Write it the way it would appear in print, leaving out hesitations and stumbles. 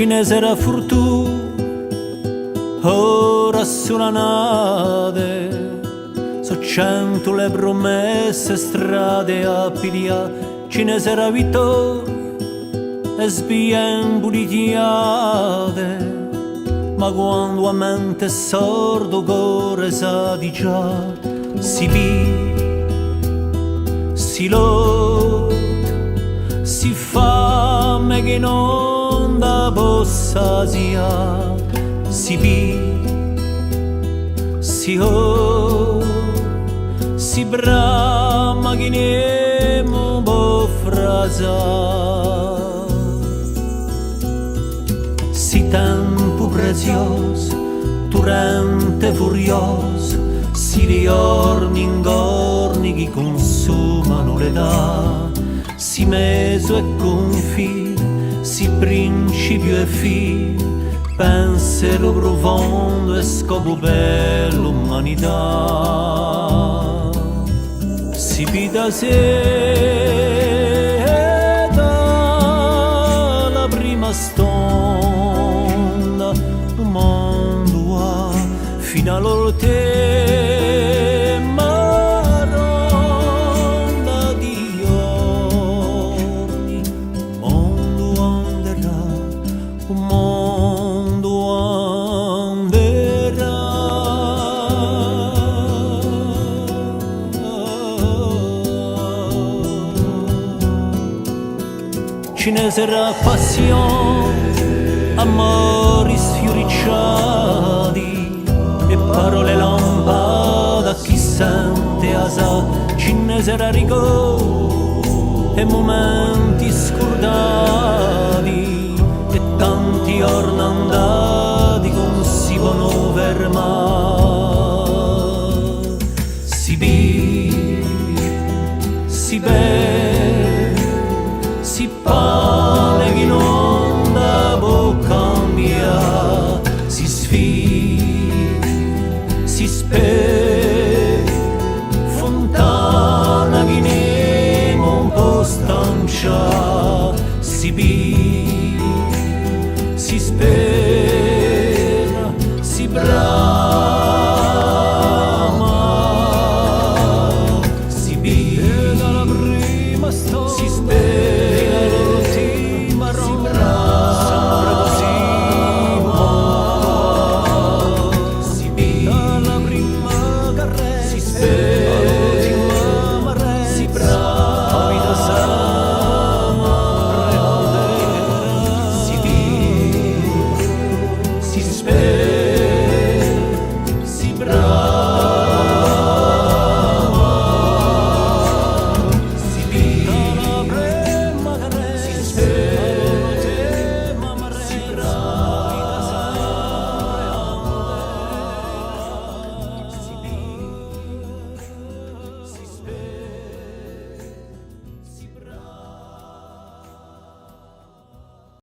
cinese era fortuna, ora sulla nave, so 100 le promesse, strade a pidia, cinese era vittoria e sbien pulitiate. Ma quando a mente è sordo cuore sa di già, si vive, si lotta, si fame che non da possa sia, si vive, si ho, si brama che nemo può frasare. Si tempo prezioso, torrente furioso, si riorni in gorni che consumano l'età, si meso e confine, si principio e fine, pensiero profondo e scopo per l'umanità. Si vita se la prima stonda, un mondo ha fino all'orte maronda di giorni, un mondo anderà, un mondo anderà. Cinese era passione, amori sfioricciati e parole lampade a chi sente asa. Cinese era ricordo e momenti scordati e tanti giorni andati non si possono fermare. Si vive, si beve, si pane che non da può cambiare, si sfida, si spera, fontana che nemo un po' stancia, si vive, si spera, si brama, si vive, si spera.